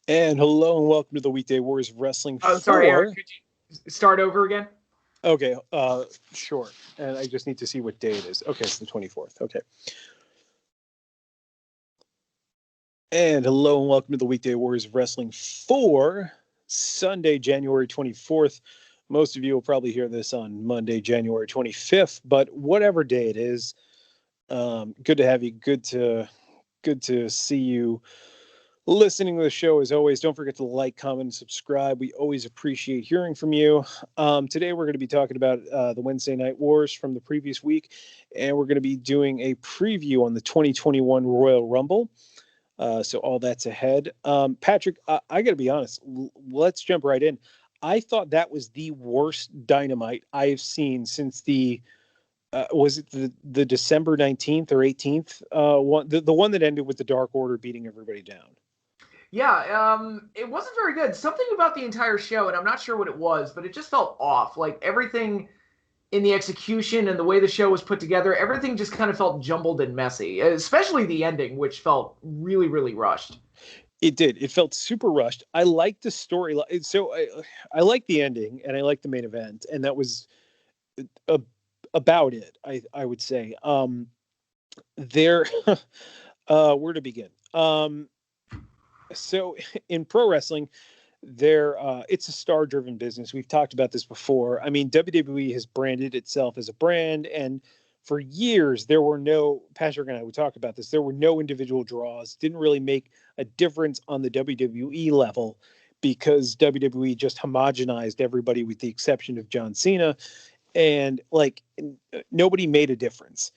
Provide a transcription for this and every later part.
And hello and welcome to the Weekday Warriors of Wrestling Oh, sorry, Eric. 4. Could you start over again? Okay, sure. And I just need to see what day it is. Okay, it's the 24th. Okay. And hello and welcome to the Weekday Warriors of Wrestling 4, Sunday, January 24th. Most of you will probably hear this on Monday, January 25th, but whatever day it is, good to have you. Good to see you listening to the show. As always, don't forget to like, comment, and subscribe. We always appreciate hearing from you. Today we're going to be talking about the Wednesday Night Wars from the previous week, and we're going to be doing a preview on the 2021 Royal Rumble. So all that's ahead. Patrick, I got to be honest. Let's jump right in. I thought that was the worst Dynamite I've seen since the was it the December 19th or 18th one, the one that ended with the Dark Order beating everybody down. Yeah, it wasn't very good. Something about the entire show, and I'm not sure what it was, but it just felt off. Like everything in the execution and the way the show was put together, everything just kind of felt jumbled and messy, especially the ending, which felt really, really rushed. It did. It felt super rushed. I liked the story. So I like the ending and I like the main event, and that was uh, about it. I would say. There, where to begin? So in pro wrestling, it's a star driven business. We've talked about this before. I mean, WWE has branded itself as a brand, and for years there were no, Patrick and I would talk about this, there were no individual draws. Didn't really make a difference on the WWE level because WWE just homogenized everybody with the exception of John Cena, and like nobody made a difference.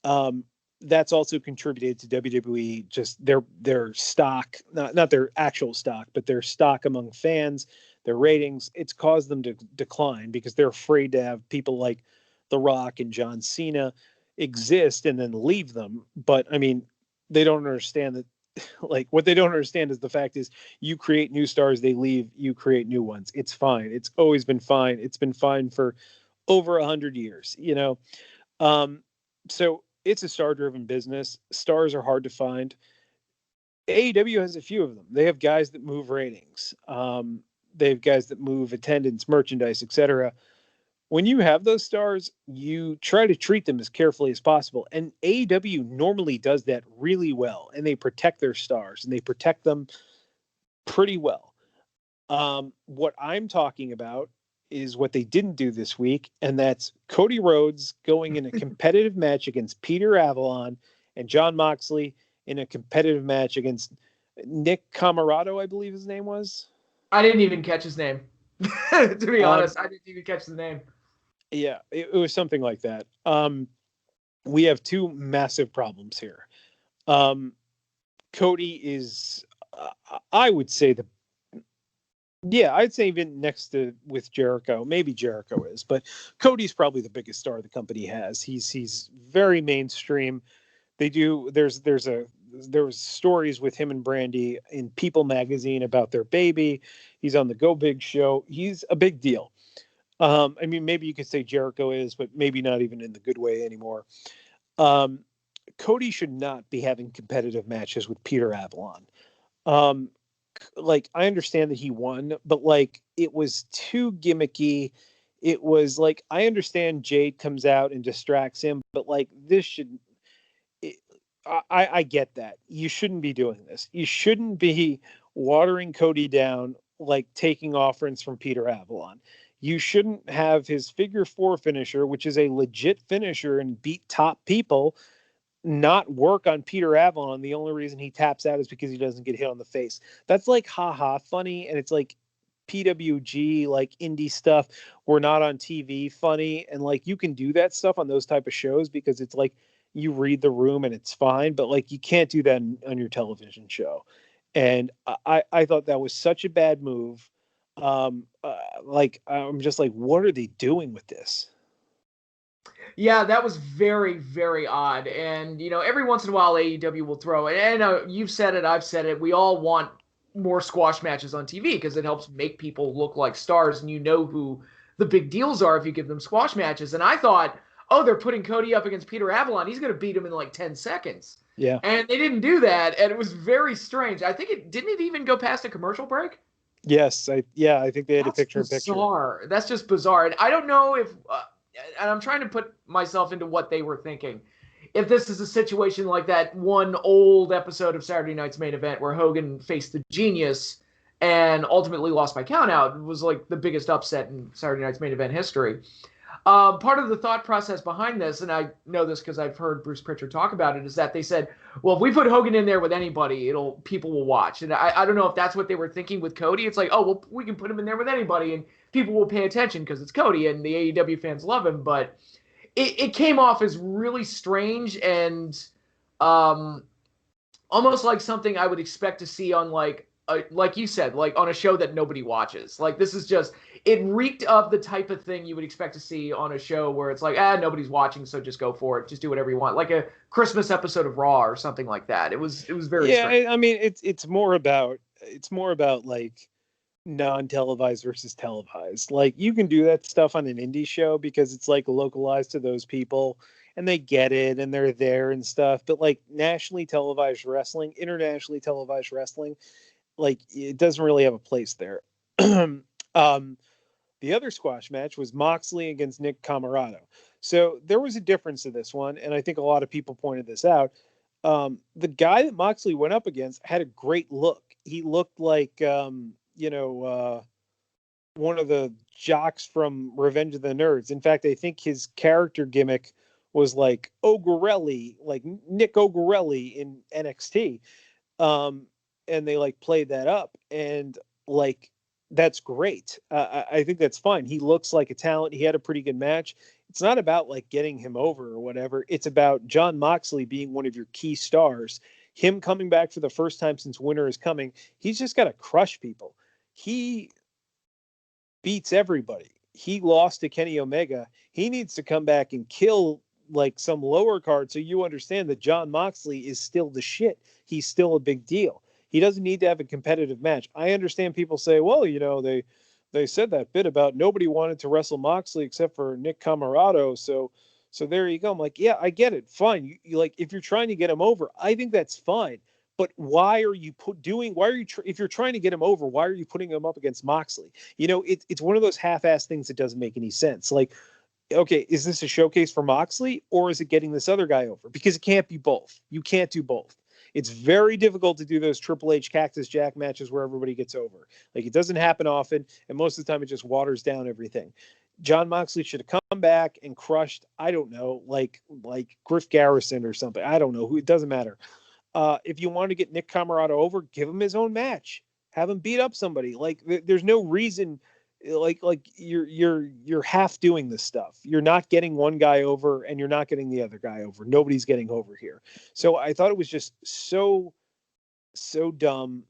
um that's also contributed to WWE just their stock, not their actual stock, but their stock among fans, their ratings. It's caused them to decline because they're afraid to have people like The Rock and John Cena exist and then leave them. But I mean, they don't understand that. Like, what they don't understand is the fact is you create new stars, they leave, you create new ones. It's fine. It's always been fine. It's been fine for over 100 years. Um, so it's a star driven business. Stars are hard to find. AEW has a few of them. They have guys that move ratings. They have guys that move attendance, merchandise, etc. When you have those stars, you try to treat them as carefully as possible. And AEW normally does that really well. And they protect their stars and they protect them pretty well. What I'm talking about is what they didn't do this week, and that's Cody Rhodes going in a competitive match against Peter Avalon and John Moxley in a competitive match against Nick Camarado, I believe his name was. I didn't even catch his name. To be Um, honest, I didn't even catch the name. yeah, it was something like that. We have two massive problems here. Um, Cody is, I would say, I'd say even next to with Jericho, maybe Jericho is, but Cody's probably the biggest star the company has. He's very mainstream. They do there was stories with him and Brandy in People magazine about their baby. He's on the Go Big show. He's a big deal. I mean, maybe you could say Jericho is, but maybe not even in the good way anymore. Um, Cody should not be having competitive matches with Peter Avalon. Um, like, I understand that he won, but like it was too gimmicky. It was like, I understand Jade comes out and distracts him, but like this should it, I get that. You shouldn't be doing this. You shouldn't be watering Cody down like taking offerings from Peter Avalon. You shouldn't have his figure four finisher, which is a legit finisher and beat top people, not work on Peter Avalon. The only reason he taps out is because he doesn't get hit on the face. That's like haha funny, and it's like PWG, like indie stuff. We're not on TV funny, and like you can do that stuff on those type of shows because it's like you read the room and it's fine, but like you can't do that on your television show. And I thought that was such a bad move. Like I'm just like, what are they doing with this? Yeah, that was very, very odd. And, every once in a while, AEW will throw it. And you've said it, I've said it. We all want more squash matches on TV because it helps make people look like stars. And you know who the big deals are if you give them squash matches. And I thought, oh, they're putting Cody up against Peter Avalon. He's going to beat him in like 10 seconds. Yeah. And they didn't do that, and it was very strange. I think it didn't even go past a commercial break. Yes. I think they had a That's picture in picture. bizarre. That's just bizarre. And I don't know if, and I'm trying to put myself into what they were thinking. If this is a situation like that one old episode of Saturday Night's Main Event where Hogan faced the Genius and ultimately lost by countout, it was like the biggest upset in Saturday Night's Main Event history. Part of the thought process behind this, and I know this because I've heard Bruce Pritchard talk about it, is that they said, well, if we put Hogan in there with anybody, people will watch. And I don't know if that's what they were thinking with Cody. It's like, oh, well, we can put him in there with anybody and people will pay attention because it's Cody and the AEW fans love him. But it came off as really strange and um, almost like something I would expect to see on like you said, like on a show that nobody watches. Like this is just it reeked of the type of thing you would expect to see on a show where it's like, nobody's watching, so just go for it, just do whatever you want, like a Christmas episode of Raw or something like that. It was very strange. Yeah. I mean, it's more about like non-televised versus televised. Like you can do that stuff on an indie show because it's like localized to those people and they get it and they're there and stuff. But like nationally televised wrestling, internationally televised wrestling, like it doesn't really have a place there. um, the other squash match was Moxley against Nick Camarado. So there was a difference to this one, and I think a lot of people pointed this out. The guy that Moxley went up against had a great look. He looked like one of the jocks from Revenge of the Nerds. In fact, I think his character gimmick was like Ogorelli, like Nick Ogorelli in NXT. Um, and they like played that up, and like that's great. I think that's fine. He looks like a talent. He had a pretty good match. It's not about like getting him over or whatever. It's about John Moxley being one of your key stars. Him coming back for the first time since Winter is Coming. He's just got to crush people. He beats everybody. He lost to Kenny Omega. He needs to come back and kill like some lower card so you understand that John Moxley is still the shit. He's still a big deal. He doesn't need to have a competitive match. I understand people say, well, they said that bit about nobody wanted to wrestle Moxley except for Nick Camarado. So there you go. I'm like, yeah, I get it. Fine. You like if you're trying to get him over, I think that's fine. But why are you if you're trying to get him over, why are you putting him up against Moxley? It's one of those half-assed things that doesn't make any sense. Like, okay, is this a showcase for Moxley or is it getting this other guy over? Because it can't be both. You can't do both. It's very difficult to do those Triple H Cactus Jack matches where everybody gets over. Like, it doesn't happen often, and most of the time it just waters down everything. John Moxley should have come back and crushed, I don't know, like Griff Garrison or something. I don't know who. It doesn't matter. If you want to get Nick Camarado over, give him his own match. Have him beat up somebody. Like there's no reason. Like you're half doing this stuff. You're not getting one guy over, and you're not getting the other guy over. Nobody's getting over here. So I thought it was just so dumb.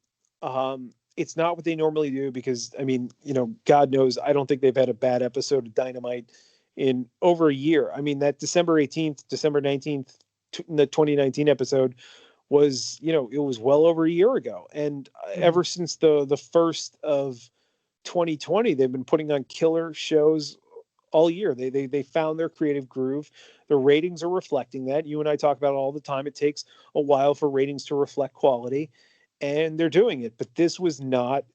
It's not what they normally do because I mean, God knows I don't think they've had a bad episode of Dynamite in over a year. I mean, that December 18th, December 19th, the 2019 episode was it was well over a year ago, and ever since the first of 2020 they've been putting on killer shows all year. They found their creative groove. The ratings are reflecting that. You and I talk about it all the time. It takes a while for ratings to reflect quality, and they're doing it. But this was not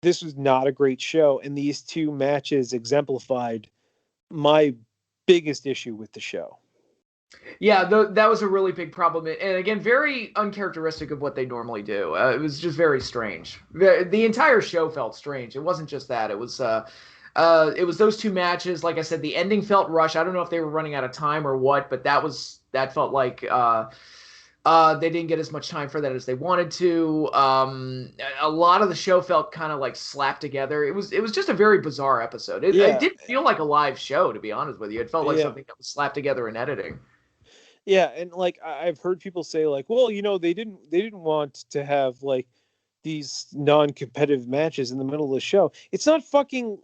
a great show, and these two matches exemplified my biggest issue with the show. Yeah, that was a really big problem, and again, very uncharacteristic of what they normally do. It was just very strange. The entire show felt strange. It wasn't just that. It was those two matches. Like I said, the ending felt rushed. I don't know if they were running out of time or what, but that felt like they didn't get as much time for that as they wanted to. A lot of the show felt kind of like slapped together. It was just a very bizarre episode. It didn't feel like a live show, to be honest with you. It felt like something that was slapped together in editing. Yeah, and like I've heard people say like, well, they didn't want to have like these non-competitive matches in the middle of the show. It's not fucking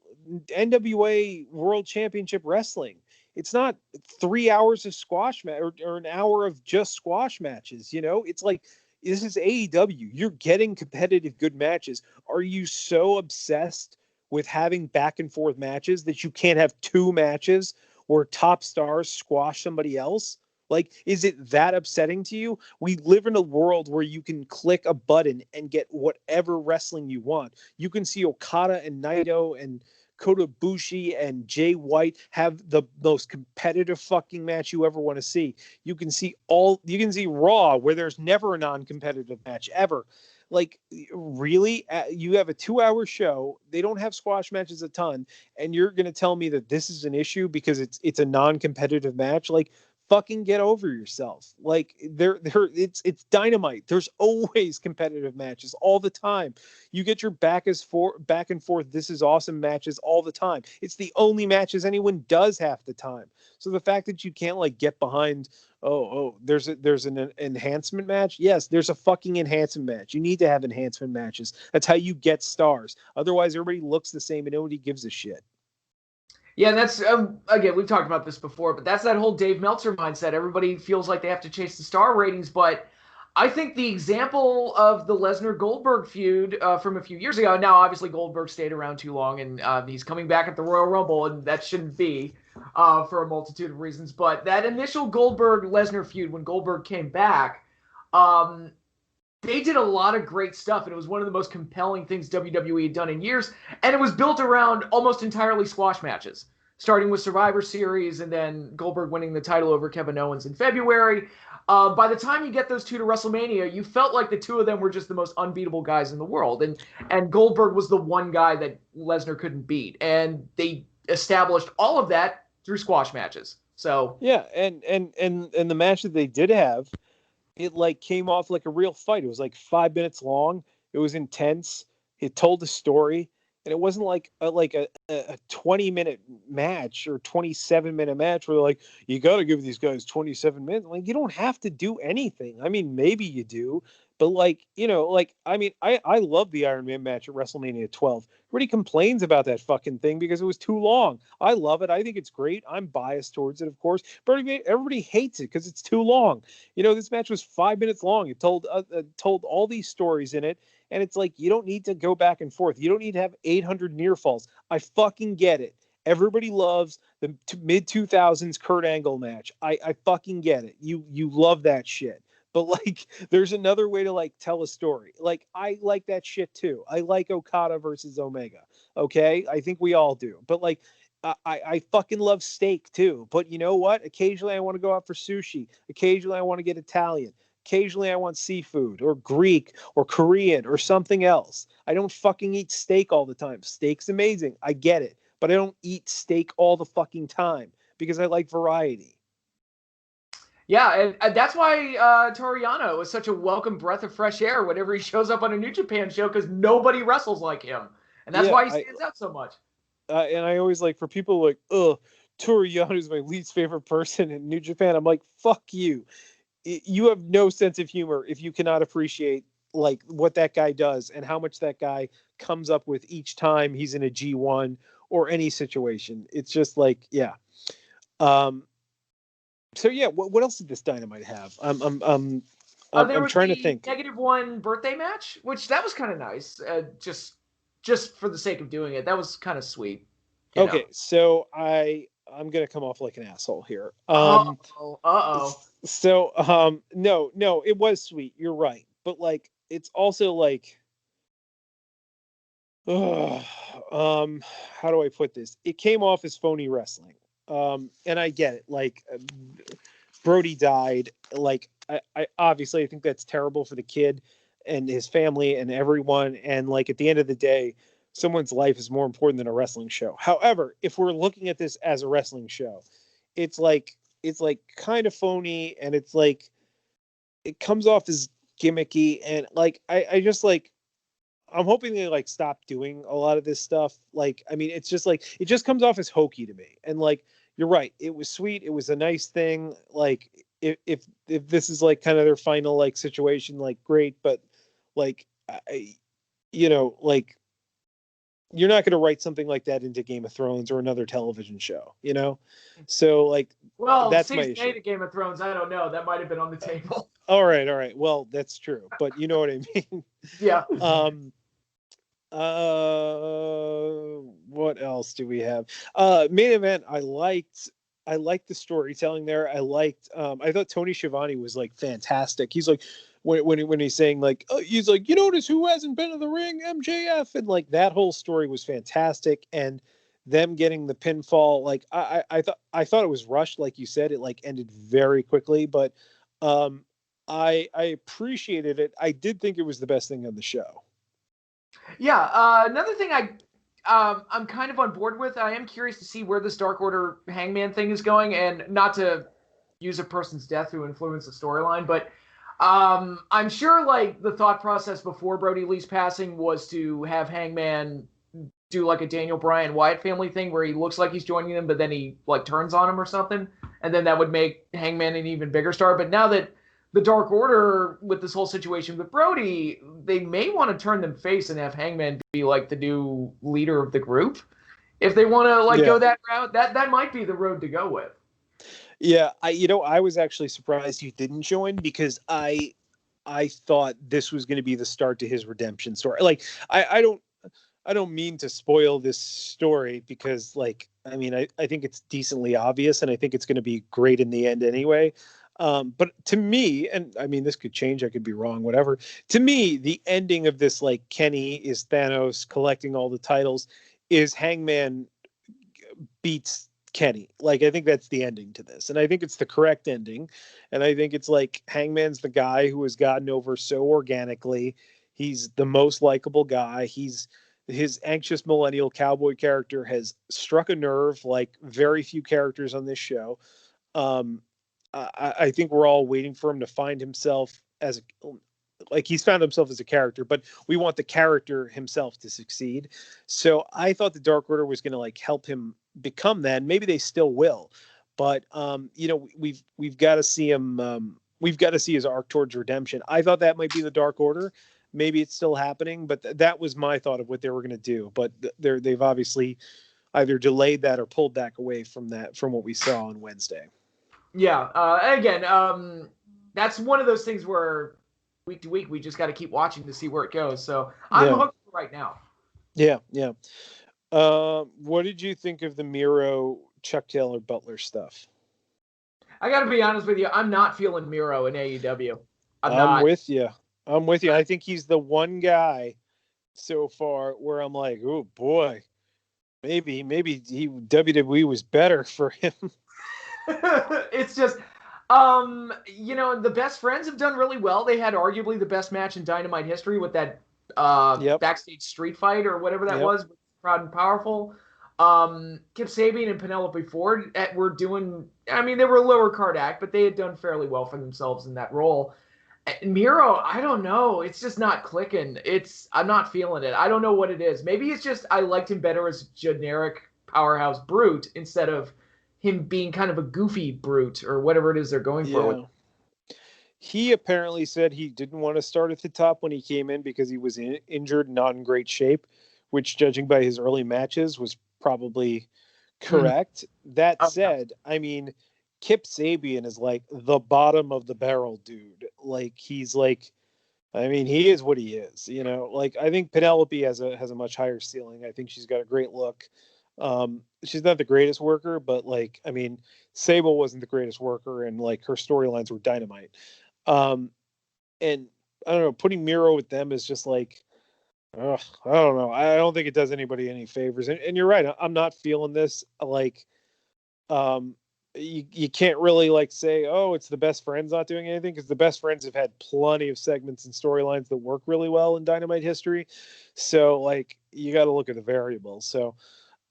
NWA World Championship Wrestling. It's not 3 hours of squash or an hour of just squash matches. It's like this is AEW. You're getting competitive good matches. Are you so obsessed with having back and forth matches that you can't have two matches where top stars squash somebody else? Like, is it that upsetting to you? We live in a world where you can click a button and get whatever wrestling you want. You can see Okada and Naito and Kota Ibushi and Jay White have the most competitive fucking match you ever want to see. You can see Raw where there's never a non-competitive match ever. Like, really, you have a 2-hour show. They don't have squash matches a ton, and you're going to tell me that this is an issue because it's a non-competitive match? Like, fucking get over yourself. Like, it's Dynamite. There's always competitive matches all the time. You get your back and forth this is awesome matches all the time. It's the only matches anyone does half the time. So the fact that you can't like get behind, there's an enhancement match. Yes, there's a fucking enhancement match. You need to have enhancement matches. That's how you get stars. Otherwise everybody looks the same and nobody gives a shit. Yeah, that's again, we've talked about this before, but that's that whole Dave Meltzer mindset. Everybody feels like they have to chase the star ratings, but I think the example of the Lesnar Goldberg feud from a few years ago. Now, obviously, Goldberg stayed around too long, and he's coming back at the Royal Rumble, and that shouldn't be for a multitude of reasons. But that initial Goldberg Lesnar feud, when Goldberg came back, they did a lot of great stuff, and it was one of the most compelling things WWE had done in years. And it was built around almost entirely squash matches, starting with Survivor Series and then Goldberg winning the title over Kevin Owens in February. By the time you get those two to WrestleMania, you felt like the two of them were just the most unbeatable guys in the world. And Goldberg was the one guy that Lesnar couldn't beat. And they established all of that through squash matches. So yeah, and the match that they did have, it like came off like a real fight. It was like 5 minutes long. It was intense. It told a story, and it wasn't like a 20-minute match or 27-minute match where they're like, you got to give these guys 27 minutes. Like, you don't have to do anything. I mean, maybe you do, but like, I mean, I love the Iron Man match at WrestleMania 12. Everybody complains about that fucking thing because it was too long. I love it. I think it's great. I'm biased towards it, of course, but everybody hates it because it's too long. This match was 5 minutes long. It told all these stories in it, and it's like, you don't need to go back and forth. You don't need to have 800 near falls. I fucking get it. Everybody loves the mid 2000s Kurt Angle match. I fucking get it. You love that shit. But like, there's another way to like tell a story. Like, I like that shit too. I like Okada versus Omega. Okay, I think we all do. But like, I fucking love steak too. But you know what? Occasionally I want to go out for sushi. Occasionally I want to get Italian. Occasionally I want seafood or Greek or Korean or something else. I don't fucking eat steak all the time. Steak's amazing. I get it. But I don't eat steak all the fucking time because I like variety. yeah, and that's why Toru Yano is such a welcome breath of fresh air whenever he shows up on a New Japan show, because nobody wrestles like him, and that's why he stands out so much. And I always like, for people like, Toru Yano is my least favorite person in New Japan. I'm like, fuck you. You have no sense of humor if you cannot appreciate like what that guy does and how much that guy comes up with each time he's in a G1 or any situation. It's just like, yeah. So yeah, what else did this Dynamite have? There I'm was trying to the think. -1 birthday match, which that was kind of nice. Just for the sake of doing it, that was kind of sweet. Okay, so I'm gonna come off like an asshole here. Uh-oh. No, it was sweet. You're right, but like, it's also like, how do I put this? It came off as phony wrestling. And I get it. Like, Brody died. Like, I obviously I think that's terrible for the kid and his family and everyone. And like, at the end of the day, someone's life is more important than a wrestling show. However, if we're looking at this as a wrestling show, it's like kind of phony, and it's like, it comes off as gimmicky, and like, I just like, I'm hoping they like stop doing a lot of this stuff. Like, I mean, it's just like, it just comes off as hokey to me. And like, you're right, it was sweet, it was a nice thing. Like, if this is like kind of their final like situation, like, great, but like, like, you're not going to write something like that into Game of Thrones or another television show. So like, Well, that's my season issue. 8 of Game of Thrones, I don't know. That might have been on the table. All right. Well, that's true, but you know what I mean. Yeah. What else do we have? Main event I liked. I liked the storytelling there. I thought Tony Schiavone was like fantastic. He's like, when he's saying like, oh, he's like, you notice who hasn't been to the ring, MJF, and like that whole story was fantastic. And them getting the pinfall, like I thought it was rushed, like you said, it like ended very quickly, but um, I appreciated it. I did think it was the best thing on the show. Yeah, another thing I'm kind of on board with. I am curious to see where this Dark Order Hangman thing is going, and not to use a person's death to influence the storyline, but I'm sure like the thought process before Brody Lee's passing was to have Hangman do like a Daniel Bryan Wyatt family thing where he looks like he's joining them, but then he like turns on him or something, and then that would make Hangman an even bigger star. But now that the Dark Order with this whole situation with Brody, they may want to turn them face and have Hangman be like the new leader of the group. If they want to like go that route, that might be the road to go with. Yeah, I was actually surprised he didn't join because I thought this was going to be the start to his redemption story. Like I don't mean to spoil this story because like I mean I think it's decently obvious and I think it's going to be great in the end anyway. But to me, and I mean this could change, I could be wrong, whatever. To me, the ending of this like Kenny is Thanos collecting all the titles is Hangman beats Kenny. Like I think that's the ending to this. And I think it's the correct ending. And I think it's like Hangman's the guy who has gotten over so organically. He's the most likable guy. His anxious millennial cowboy character has struck a nerve like very few characters on this show. Um, I think we're all waiting for him to find himself as like he's found himself as a character, but we want the character himself to succeed. So I thought the Dark Order was going to like help him become that. And maybe they still will, but we've got to see him. We've got to see his arc towards redemption. I thought that might be the Dark Order. Maybe it's still happening, but that was my thought of what they were going to do. But they've obviously either delayed that or pulled back away from that from what we saw on Wednesday. Yeah. Again, that's one of those things where week to week we just got to keep watching to see where it goes. So I'm hooked right now. Yeah. What did you think of the Miro Chuck Taylor Butler stuff? I got to be honest with you. I'm not feeling Miro in AEW. I'm with you. I think he's the one guy so far where I'm like, oh boy, maybe WWE was better for him. It's just, the Best Friends have done really well. They had arguably the best match in Dynamite history with that backstage street fight or whatever that was, Proud and Powerful. Kip Sabian and Penelope Ford were doing, I mean, they were a lower card act, but they had done fairly well for themselves in that role. Miro, I don't know. It's just not clicking. I'm not feeling it. I don't know what it is. Maybe it's just I liked him better as generic powerhouse brute instead of him being kind of a goofy brute or whatever it is they're going for. He apparently said he didn't want to start at the top when he came in because he was injured, not in great shape, which, judging by his early matches, was probably correct. That said, I mean, Kip Sabian is like the bottom of the barrel dude. Like he's like, I mean, he is what he is. Like I think Penelope has a much higher ceiling. I think she's got a great look. She's not the greatest worker, but like, I mean, Sable wasn't the greatest worker, and like her storylines were Dynamite. And I don't know, putting Miro with them is just like, I don't know. I don't think it does anybody any favors. And you're right. I'm not feeling this. Like, you can't really like say, oh, it's the Best Friends not doing anything, because the Best Friends have had plenty of segments and storylines that work really well in Dynamite history. So like, you got to look at the variables. So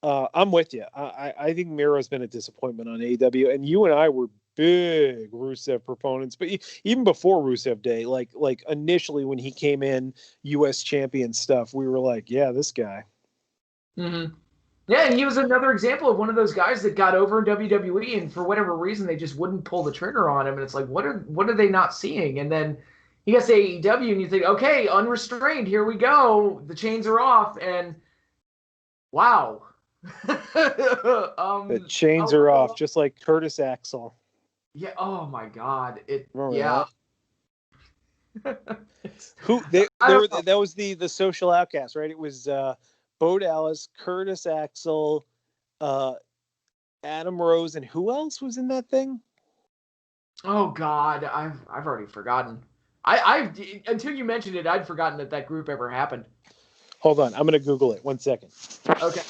I'm with you. I think Miro's been a disappointment on AEW, and you and I were big Rusev proponents, but even before Rusev Day, like initially when he came in, U.S. champion stuff, we were like, yeah, this guy. Mm-hmm. Yeah, and he was another example of one of those guys that got over in WWE, and for whatever reason, they just wouldn't pull the trigger on him. And it's like, what are they not seeing? And then he gets to AEW, and you think, okay, unrestrained, here we go. The chains are off, and wow. The chains are off, just like Curtis Axel. Yeah. Oh my God. That was the social outcast, right? It was Bo Dallas, Curtis Axel, Adam Rose, and who else was in that thing? Oh God, I've already forgotten. I until you mentioned it, I'd forgotten that group ever happened. Hold on, I'm gonna Google it. 1 second. Okay.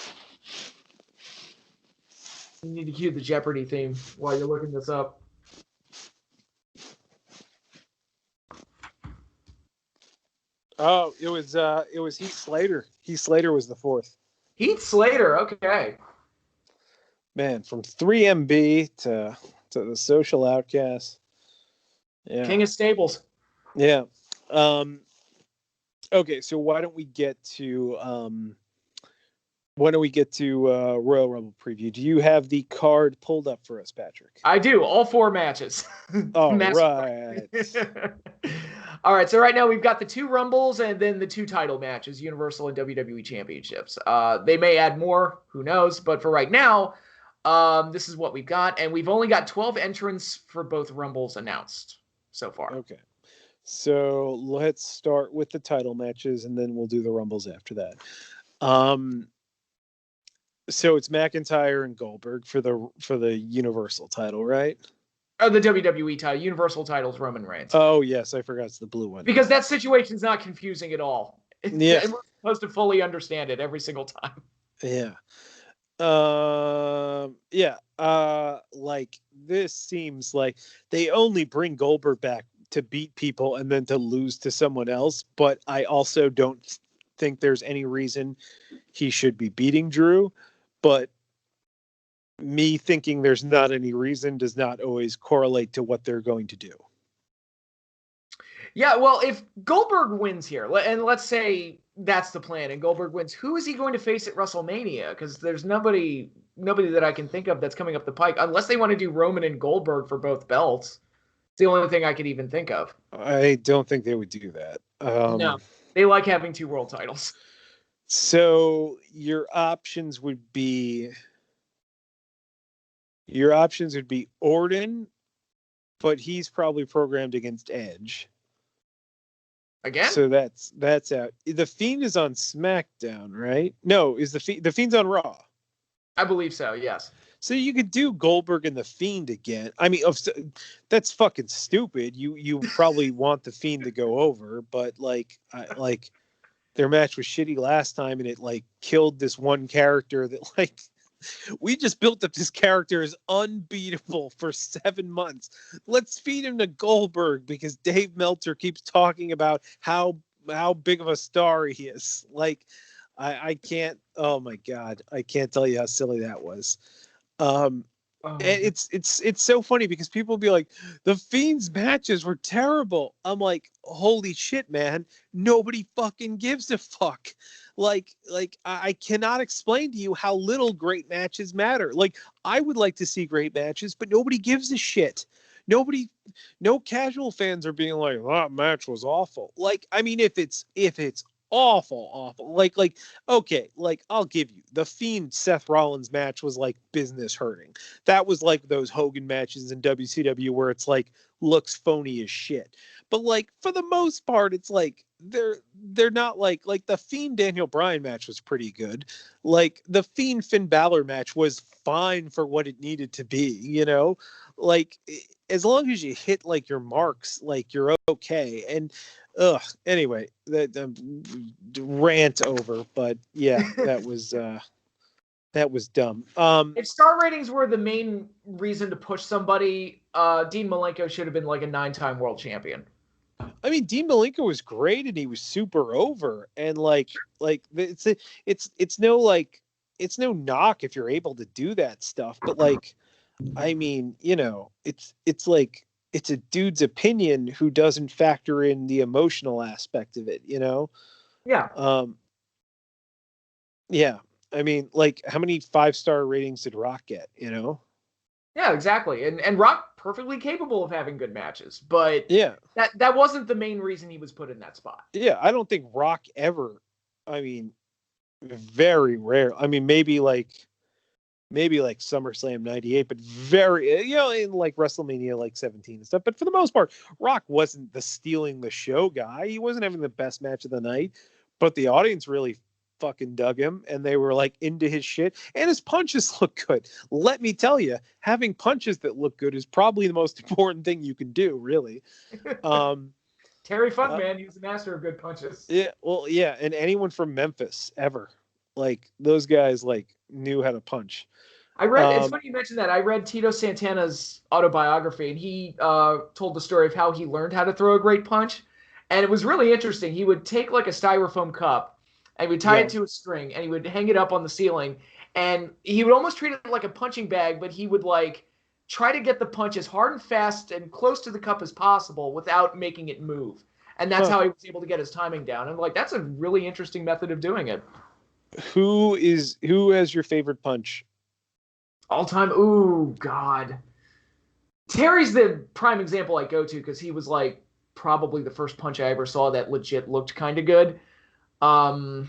You need to cue the Jeopardy theme while you're looking this up. Oh, it was Heath Slater. Heath Slater was the fourth. Heath Slater. Okay. Man, from 3MB to the Social Outcast. Yeah. King of Stables. Yeah. Okay, so why don't we get to Royal Rumble preview? Do you have the card pulled up for us, Patrick? I do. All 4 matches. All right. All right. So right now we've got the 2 Rumbles and then the 2 title matches, Universal and WWE Championships. They may add more. Who knows? But for right now, this is what we've got. And we've only got 12 entrants for both Rumbles announced so far. Okay. So let's start with the title matches, and then we'll do the Rumbles after that. So it's McIntyre and Goldberg for the Universal title, right? Oh, the WWE title, Universal titles, Roman Reigns. Oh yes, I forgot it's the blue one. Because that situation's not confusing at all. Yeah, and we're supposed to fully understand it every single time. Yeah. Like this seems like they only bring Goldberg back to beat people and then to lose to someone else, but I also don't think there's any reason he should be beating Drew, but me thinking there's not any reason does not always correlate to what they're going to do. Yeah, well, if Goldberg wins here, and let's say that's the plan, and Goldberg wins, who is he going to face at WrestleMania? Because there's nobody that I can think of that's coming up the pike, unless they want to do Roman and Goldberg for both belts. It's the only thing I could even think of. I don't think they would do that. No, they like having 2 world titles. So your options would be Orton, but he's probably programmed against Edge. Again? So that's out. The Fiend is on SmackDown, right? No, is the Fiend's on Raw? I believe so, yes. So you could do Goldberg and the Fiend again. I mean, that's fucking stupid. You probably want the Fiend to go over, but like their match was shitty last time, and it like killed this one character that like we just built up this character as unbeatable for 7 months. Let's feed him to Goldberg because Dave Meltzer keeps talking about how big of a star he is. Like, I can't. Oh my god, I can't tell you how silly that was. It's so funny because people will be like, the Fiend's matches were terrible. I'm like, holy shit, man! Nobody fucking gives a fuck. Like I cannot explain to you how little great matches matter. Like, I would like to see great matches, but nobody gives a shit. No casual fans are being like, that match was awful. Like, I mean, if it's awful, like okay, like I'll give you the Fiend Seth Rollins match was like business hurting. That was like those Hogan matches in WCW where it's like looks phony as shit. But like for the most part, it's like they're not like the Fiend Daniel Bryan match was pretty good. Like the Fiend Finn Balor match was fine for what it needed to be, you know? Like as long as you hit like your marks, like you're okay. And anyway, that rant over, but yeah, that was dumb. If star ratings were the main reason to push somebody, Dean Malenko should have been like a 9-time world champion. I mean, Dean Malenko was great and he was super over, and like it's no knock if you're able to do that stuff, but like, I mean, you know, it's like it's a dude's opinion who doesn't factor in the emotional aspect of it, you know? Yeah. Yeah. I mean, like, how many 5-star ratings did Rock get, you know? Yeah, exactly. And Rock perfectly capable of having good matches, but yeah, that wasn't the main reason he was put in that spot. Yeah, I don't think Rock ever, I mean, very rare. I mean, maybe like SummerSlam 98, but very, you know, in like WrestleMania like 17 and stuff. But for the most part, Rock wasn't the stealing the show guy. He wasn't having the best match of the night, but the audience really fucking dug him, and they were like into his shit, and his punches look good. Let me tell you, having punches that look good is probably the most important thing you can do, really. Um, Terry Funk, man, he was a master of good punches. yeah, well, yeah, and anyone from Memphis ever, like those guys, like knew how to punch. I read, it's funny you mentioned that. I read Tito Santana's autobiography, and he told the story of how he learned how to throw a great punch. And it was really interesting. He would take like a styrofoam cup and he would tie Yeah. it to a string and he would hang it up on the ceiling. And he would almost treat it like a punching bag, but he would like try to get the punch as hard and fast and close to the cup as possible without making it move. And that's how he was able to get his timing down. And like, that's a really interesting method of doing it. Who has your favorite punch? All time. Ooh, God. Terry's the prime example I go to because he was like probably the first punch I ever saw that legit looked kind of good. Yeah,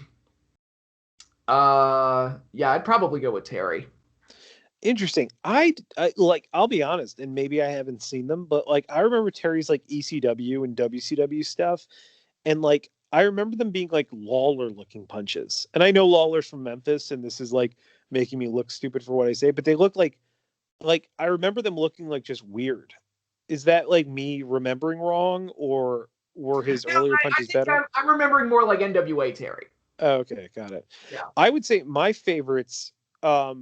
I'd probably go with Terry. Interesting. I like, I'll be honest, and maybe I haven't seen them, but like I remember Terry's like ECW and WCW stuff, and like I remember them being like Lawler looking punches. And I know Lawler's from Memphis, and this is like making me look stupid for what I say, but they look like I remember them looking like just weird. Is that like me remembering wrong, or were his earlier punches better? I'm remembering more like NWA Terry. Oh, okay, got it. Yeah. I would say my favorites, I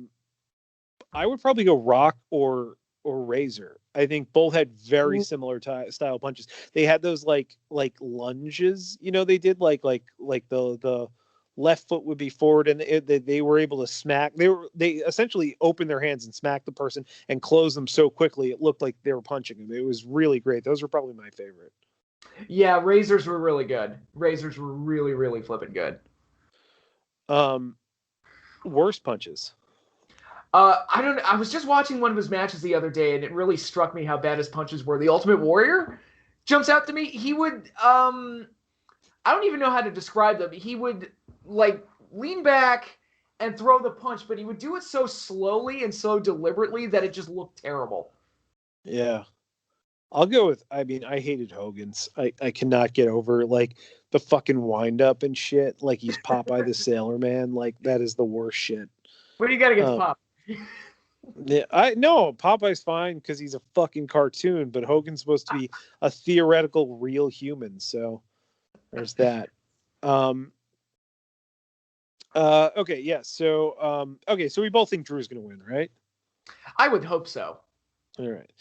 would probably go Rock or Razor. I think both had very similar style punches. They had those like lunges, they did like the left foot would be forward, and they were able to smack. They essentially opened their hands and smacked the person and closed them so quickly it looked like they were punching them. It was really great. Those were probably my favorite. Yeah, Razors were really good. Razors were really, really flipping good. Worst punches. I was just watching one of his matches the other day, and it really struck me how bad his punches were. The Ultimate Warrior jumps out to me. He would, I don't even know how to describe them. He would like lean back and throw the punch, but he would do it so slowly and so deliberately that it just looked terrible. Yeah. I'll go with, I hated Hogan's. I cannot get over like the fucking wind up and shit. Like he's Popeye the Sailor Man. Like that is the worst shit. What do you got against Pop? Yeah, I know Popeye's fine because he's a fucking cartoon, but Hogan's supposed to be a theoretical real human. So there's that. Okay, yeah. So okay, so we both think Drew's gonna win, right? I would hope so. All right.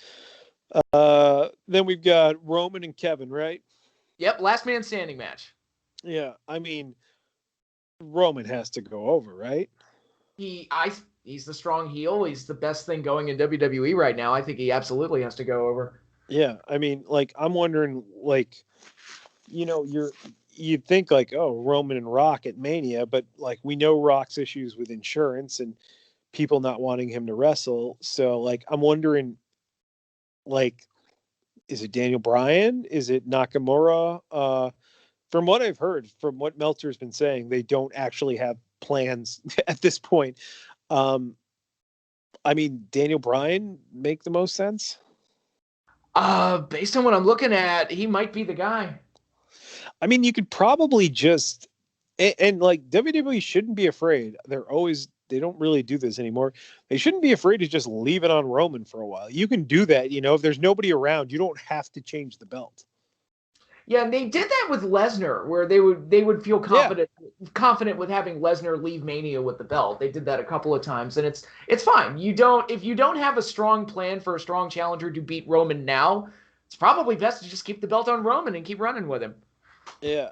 Then we've got Roman and Kevin, right? Yep, last man standing match. Yeah, Roman has to go over, right? He's the strong heel. He's the best thing going in WWE right now. I think he absolutely has to go over. Yeah, I'm wondering, like, you'd think like, oh, Roman and Rock at Mania, but like we know Rock's issues with insurance and people not wanting him to wrestle. So like, I'm wondering, like, is it Daniel Bryan? Is it Nakamura? From what I've heard, from what Meltzer's been saying, they don't actually have plans at this point. Daniel Bryan make the most sense? Based on what I'm looking at, he might be the guy. You could probably just, and like WWE shouldn't be afraid. They don't really do this anymore. They shouldn't be afraid to just leave it on Roman for a while. You can do that, if there's nobody around, you don't have to change the belt. Yeah, and they did that with Lesnar, where they would feel confident with having Lesnar leave Mania with the belt. They did that a couple of times, and it's fine. If you don't have a strong plan for a strong challenger to beat Roman now, it's probably best to just keep the belt on Roman and keep running with him. Yeah,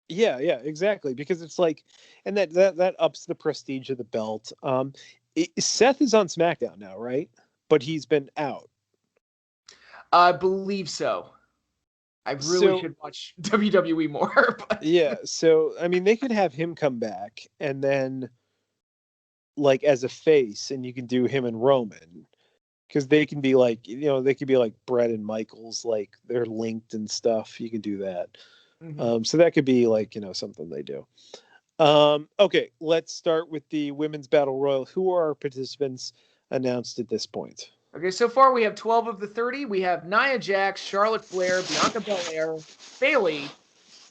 yeah, exactly, because it's like, and that ups the prestige of the belt. Seth is on SmackDown now, right? But he's been out. I believe so. I really should watch WWE more. But... Yeah, so they could have him come back and then like as a face, and you can do him and Roman, because they can be like, they could be like Brett and Michaels, like they're linked and stuff. You can do that. Mm-hmm. So that could be like, something they do. Okay, let's start with the Women's Battle Royal. Who are our participants announced at this point? Okay, so far we have 12 of the 30. We have Nia Jax, Charlotte Flair, Bianca Belair, Bayley,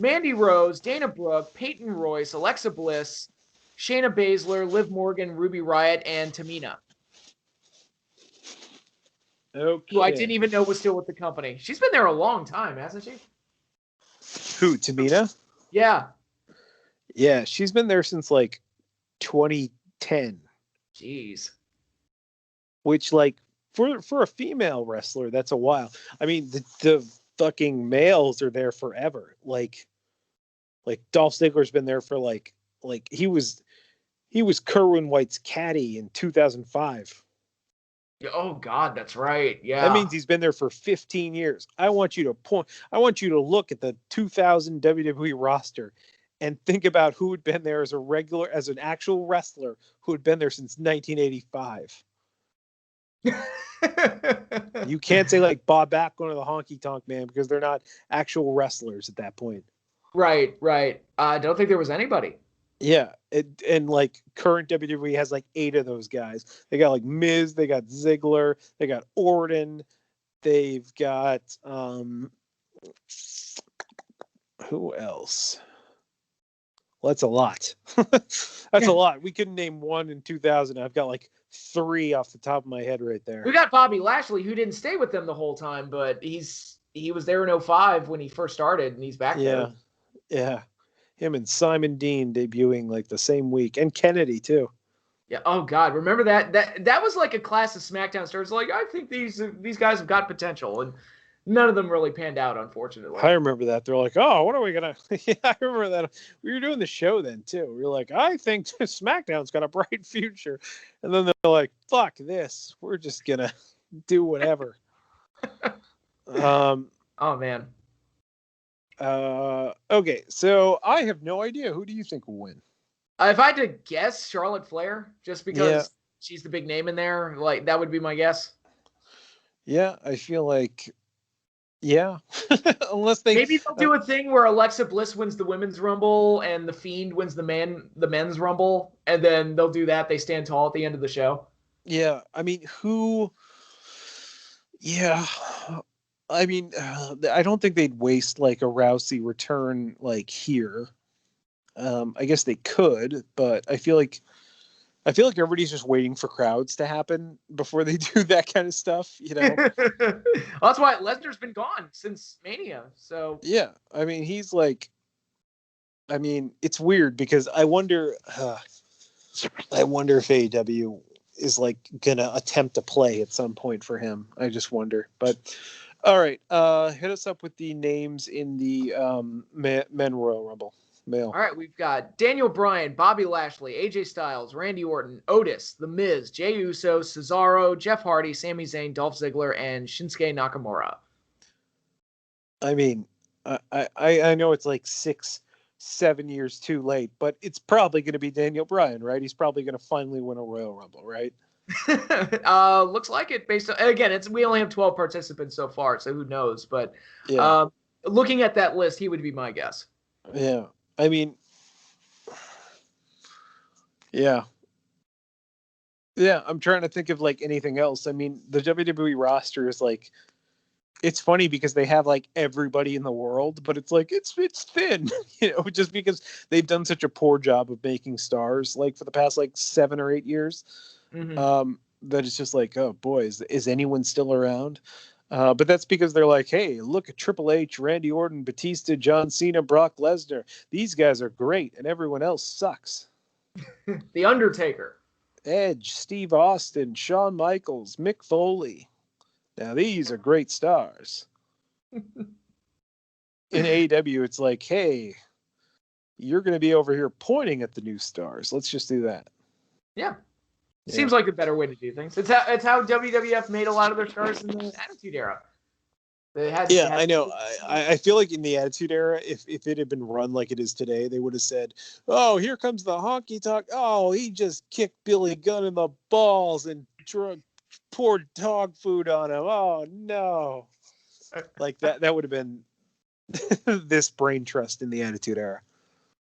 Mandy Rose, Dana Brooke, Peyton Royce, Alexa Bliss, Shayna Baszler, Liv Morgan, Ruby Riott, and Tamina. Okay. Who I didn't even know was still with the company. She's been there a long time, hasn't she? Who, Tamina? Yeah. Yeah, she's been there since like 2010. Jeez. Which, like, for a female wrestler, that's a while. I mean, the fucking males are there forever. Like Dolph Ziggler's been there for like he was Kerwin White's caddy in 2005. Oh God, that's right. Yeah. That means he's been there for 15 years. I want you to look at the 2000 WWE roster and think about who had been there as an actual wrestler who had been there since 1985. You can't say like Bob Backlund or the Honky Tonk Man because they're not actual wrestlers at that point. Right. I don't think there was anybody. Yeah, and like current WWE has like 8 of those guys. They got like Miz, they got Ziggler, they got Orton, they've got who else? Well, that's a lot. That's a lot. We couldn't name one in 2000. I've got like 3 off the top of my head right there. We got Bobby Lashley, who didn't stay with them the whole time, but he was there in 2005 when he first started, and he's back there. Yeah. Him and Simon Dean debuting like the same week, and Kennedy too. Yeah. Oh God, remember that? That was like a class of SmackDown stars. Like, I think these guys have got potential, and none of them really panned out, unfortunately. I remember that. They're like, "Oh, what are we gonna?" Yeah, I remember that. We were doing the show then too. We were like, "I think SmackDown's got a bright future," and then they're like, "Fuck this. We're just gonna do whatever." Oh man. Okay, so I have no idea. Who do you think will win? If I had to guess, Charlotte Flair, just because she's the big name in there, like that would be my guess. Yeah, I feel like, yeah, unless maybe they'll do a thing where Alexa Bliss wins the Women's Rumble and the Fiend wins the Men's Rumble, and then they'll do that. They stand tall at the end of the show. Yeah, I mean, who? Yeah. I mean, I don't think they'd waste like a Rousey return like here. I guess they could, but I feel like everybody's just waiting for crowds to happen before they do that kind of stuff, you know. Well, that's why Lesnar's been gone since Mania. So yeah, I mean, he's like, I mean, it's weird because I wonder if AEW is like gonna attempt to play at some point for him. I just wonder, but. All right, hit us up with the names in the Men Royal Rumble. Male. All right, we've got Daniel Bryan, Bobby Lashley, AJ Styles, Randy Orton, Otis, The Miz, Jey Uso, Cesaro, Jeff Hardy, Sami Zayn, Dolph Ziggler, and Shinsuke Nakamura. I mean, I know it's like 6-7 years too late, but it's probably going to be Daniel Bryan, right? He's probably going to finally win a Royal Rumble, right? Looks like it. Based on, again, we only have 12 participants so far, so who knows? But looking at that list, he would be my guess. Yeah, I mean, yeah. I'm trying to think of like anything else. I mean, the WWE roster is like, it's funny because they have like everybody in the world, but it's like it's thin, you know, just because they've done such a poor job of making stars like for the past like 7 or 8 years. Mm-hmm. That it's just like, oh boy, is anyone still around? But that's because they're like, hey, look at Triple H, Randy Orton, Batista, John Cena, Brock Lesnar. These guys are great, and everyone else sucks. The Undertaker, Edge, Steve Austin, Shawn Michaels, Mick Foley. Now these are great stars. In AEW, it's like, hey, you're going to be over here pointing at the new stars. Let's just do that. Yeah. Seems like a better way to do things. It's how WWF made a lot of their stars in the Attitude Era. I know. I feel like in the Attitude Era, if it had been run like it is today, they would have said, oh, here comes the honky tonk. Oh, he just kicked Billy Gunn in the balls and poured dog food on him. Oh, no. Like that would have been this brain trust in the Attitude Era.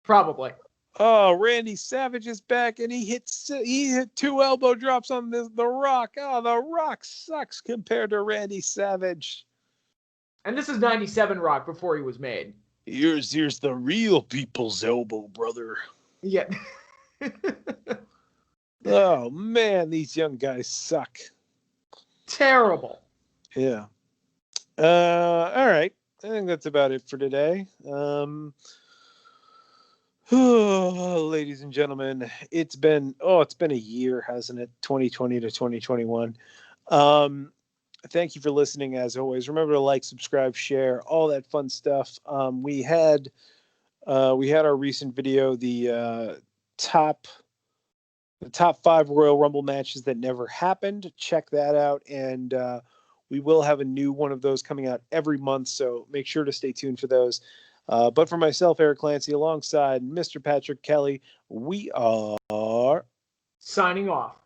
Probably. Oh, Randy Savage is back, and he hit 2 elbow drops on the Rock. Oh, the Rock sucks compared to Randy Savage. And this is 97 Rock before he was made. Here's the real people's elbow, brother. Yeah. Oh man, these young guys suck. Terrible. Yeah. All right. I think that's about it for today. Ladies and gentlemen, it's been a year, hasn't it? 2020 to 2021. Thank you for listening as always. Remember to like, subscribe, share, all that fun stuff. We had our recent video, top the top 5 Royal Rumble matches that never happened. Check that out, and we will have a new one of those coming out every month, so make sure to stay tuned for those. But for myself, Eric Clancy, alongside Mr. Patrick Kelly, we are Signing off.